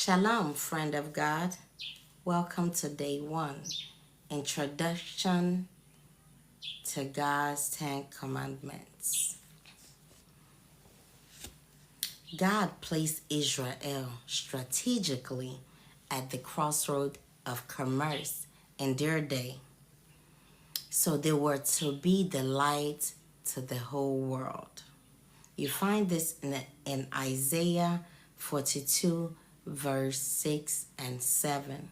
Shalom, friend of God. Welcome to day one. Introduction to God's Ten Commandments. God placed Israel strategically at the crossroad of commerce in their day. So they were to be the light to the whole world. You find this in Isaiah 42, verse 6 and 7.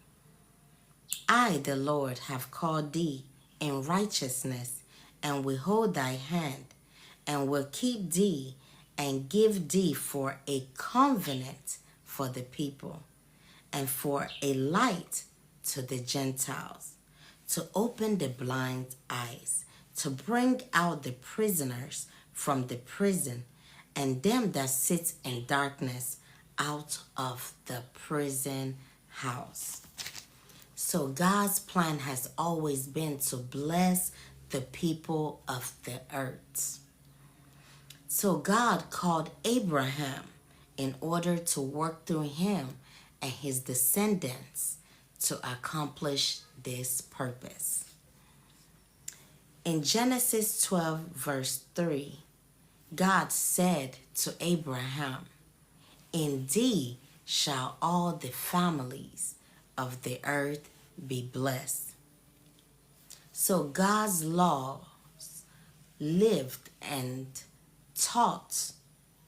I, the Lord, have called thee in righteousness, and will hold thy hand, and will keep thee, and give thee for a covenant for the people, and for a light to the Gentiles, to open the blind eyes, to bring out the prisoners from the prison, and them that sit in darkness out of the prison house. So God's plan has always been to bless the people of the earth. So God called Abraham in order to work through him and his descendants to accomplish this purpose. In Genesis 12, verse 3, God said to Abraham, "In thee shall all the families of the earth be blessed." So God's laws lived and taught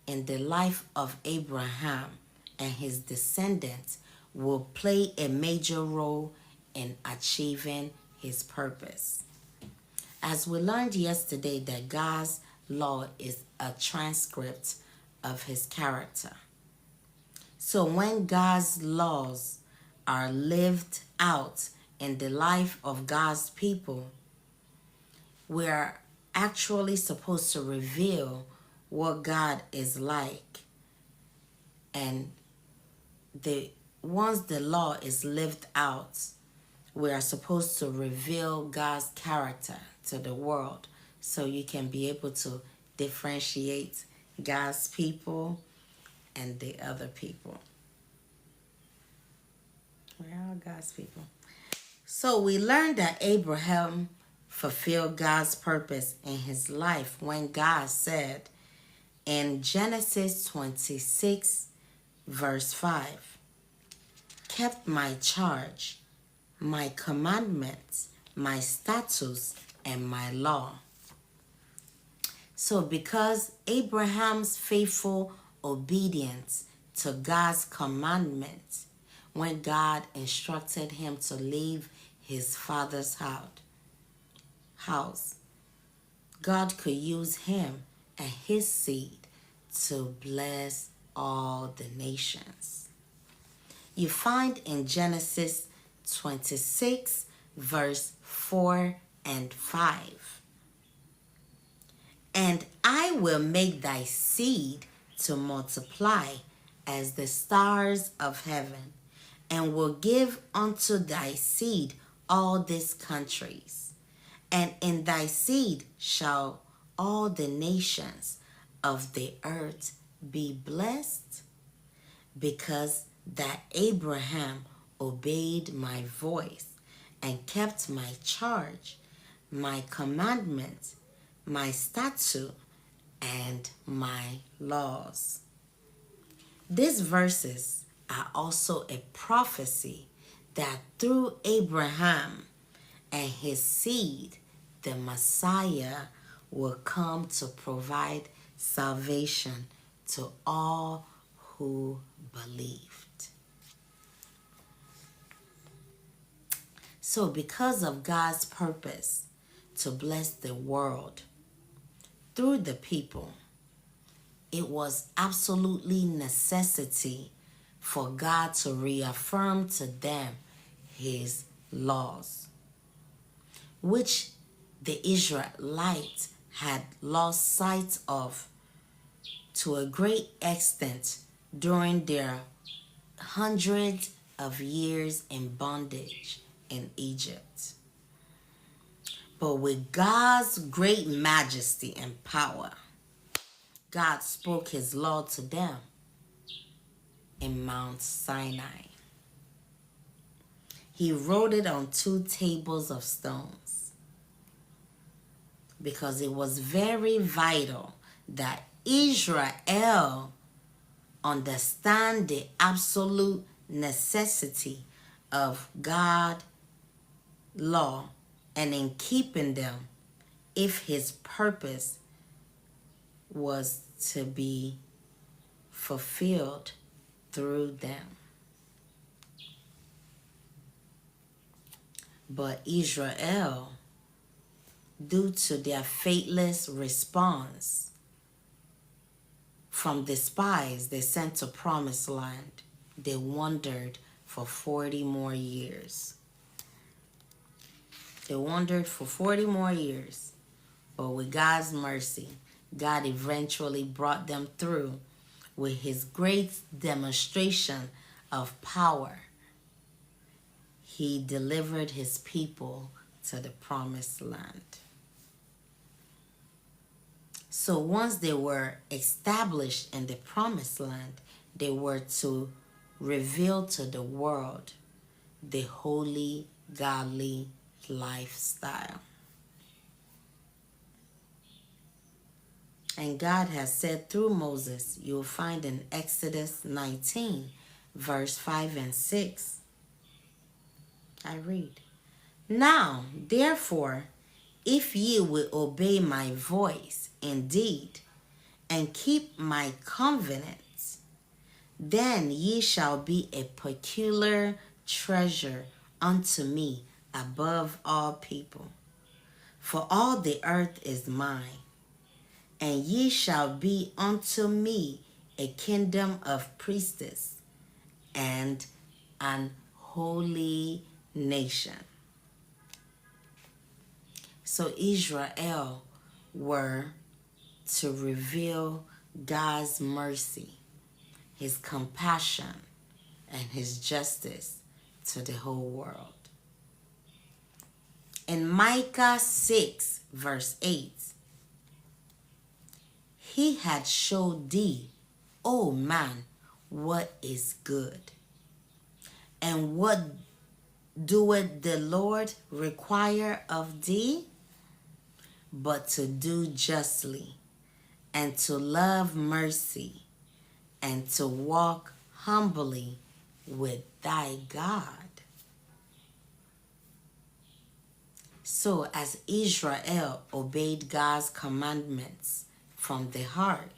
in the life of Abraham and his descendants will play a major role in achieving his purpose. As we learned yesterday that God's law is a transcript of his character. So when God's laws are lived out in the life of God's people, we're actually supposed to reveal what God is like. And once the law is lived out, we are supposed to reveal God's character to the world so you can be able to differentiate God's people and the other people. We're all God's people. So we learned that Abraham fulfilled God's purpose in his life when God said in Genesis 26, verse 5, "Kept my charge, my commandments, my statutes, and my law." So because Abraham's faithful obedience to God's commandments, when God instructed him to leave his father's house, God could use him and his seed to bless all the nations. You find in Genesis 26, verse 4 and 5. "And I will make thy seed to multiply as the stars of heaven, and will give unto thy seed all these countries. And in thy seed shall all the nations of the earth be blessed, because that Abraham obeyed my voice and kept my charge, my commandments, my statute, and my laws." These verses are also a prophecy that through Abraham and his seed, the Messiah will come to provide salvation to all who believed. So because of God's purpose to bless the world through the people, it was absolutely necessity for God to reaffirm to them his laws, which the Israelites had lost sight of to a great extent during their hundreds of years in bondage in Egypt. But with God's great majesty and power, God spoke his law to them. in Mount Sinai. He wrote it on 2 tables of stones because it was very vital that Israel understand the absolute necessity of God's law and in keeping them if his purpose was to be fulfilled through them. But Israel, due to their faithless response from the spies they sent to Promised Land, they wandered for 40 more years. They wandered for 40 more years. But with God's mercy, God eventually brought them through with his great demonstration of power. He delivered his people to the Promised Land. So once they were established in the Promised Land, they were to reveal to the world the holy, godly lifestyle. And God has said through Moses, you'll find in Exodus 19, verse 5 and 6. I read, "Now, therefore, if ye will obey my voice indeed, and keep my covenants, then ye shall be a peculiar treasure unto me above all people. For all the earth is mine, and ye shall be unto me a kingdom of priests and an holy nation." So Israel were to reveal God's mercy, his compassion, and his justice to the whole world. In Micah 6, verse 8, "He had showed thee, O man, what is good. And what doeth the Lord require of thee? But to do justly, and to love mercy, and to walk humbly with thy God." So as Israel obeyed God's commandments from the heart,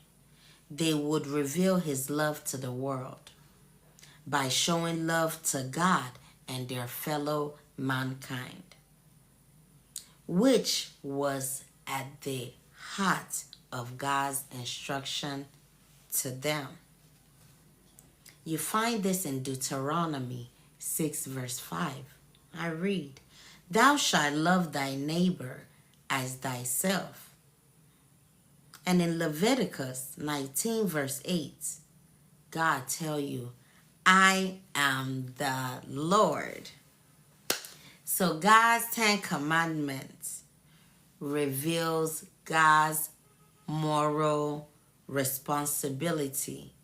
they would reveal his love to the world by showing love to God and their fellow mankind, which was at the heart of God's instruction to them. You find this in Deuteronomy 6, verse 5. I read, "Thou shalt love thy neighbor as thyself." And in Leviticus 19, verse 8, God tell you, "I am the Lord." So God's 10 commandments reveals God's moral responsibility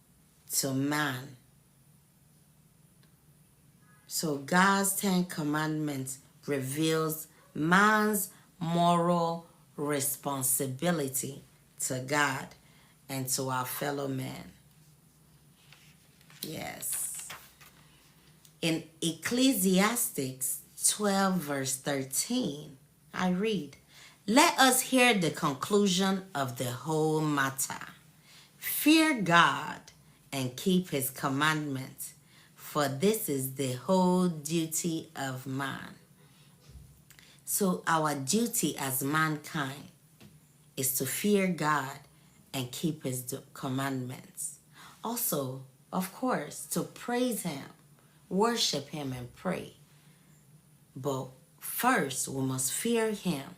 to man. So God's 10 commandments reveals man's moral responsibility to God and to our fellow man. Yes. In Ecclesiastes 12, verse 13, I read, "Let us hear the conclusion of the whole matter. Fear God and keep his commandments, for this is the whole duty of man." So our duty as mankind is to fear God and keep his commandments. Also, of course, to praise him, worship him, and pray. But first, we must fear him,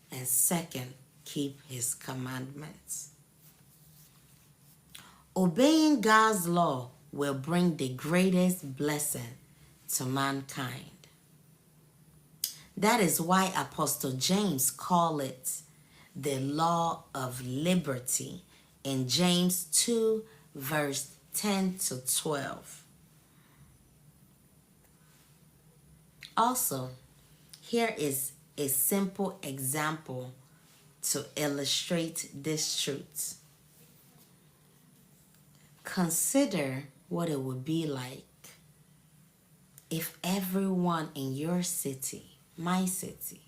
and second, keep his commandments. Obeying God's law will bring the greatest blessing to mankind. That is why Apostle James called it the law of liberty in James 2, verse 10 to 12. Also, here is a simple example to illustrate this truth. Consider what it would be like if everyone in your city, my city,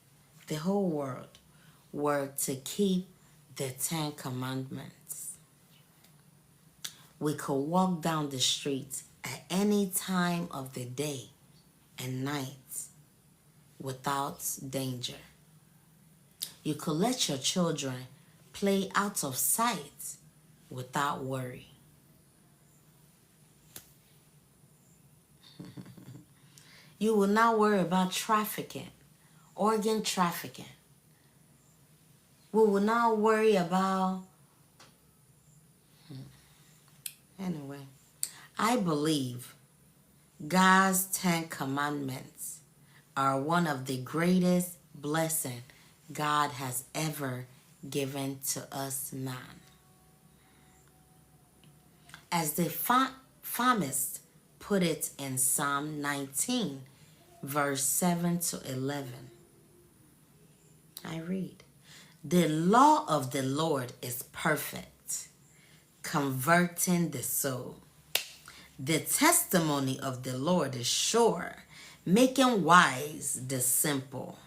the whole world, were to keep the 10 Commandments. We could walk down the street at any time of the day and night without danger. You could let your children play out of sight without worry. You will not worry about trafficking, organ trafficking. We will not worry about... Anyway, I believe God's 10 Commandments are one of the greatest blessings God has ever given to us man. As the psalmist put it in Psalm 19, verse 7 to 11. I read, "The law of the Lord is perfect, converting the soul. The testimony of the Lord is sure, making wise the simple.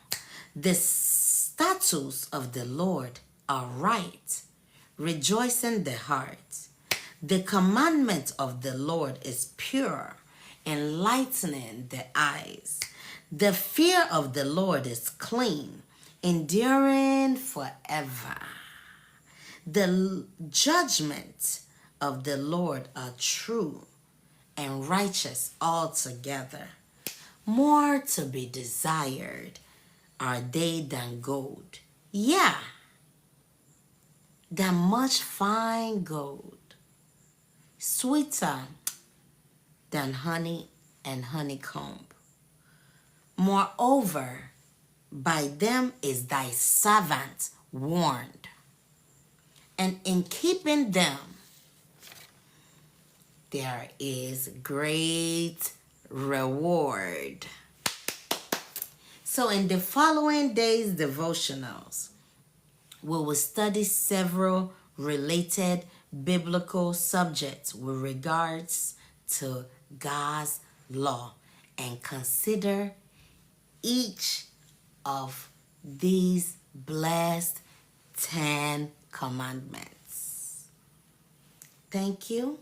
The statutes of the Lord are right, rejoicing the heart. The commandment of the Lord is pure, enlightening the eyes. The fear of the Lord is clean, enduring forever. The judgments of the Lord are true and righteous altogether. More to be desired are they than gold. Yeah, than much fine gold. Sweeter than honey and honeycomb. Moreover, by them is thy servant warned, and in keeping them there is great reward." So in the following days' devotionals, we will study several related biblical subjects with regards to God's law and consider each of these blessed 10 commandments. Thank you.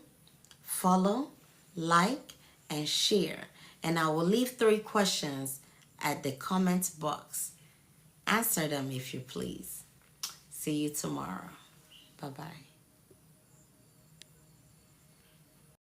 Follow, like, and share. And I will leave 3 questions at the comments box. Answer them if you please. See you tomorrow. Bye-bye.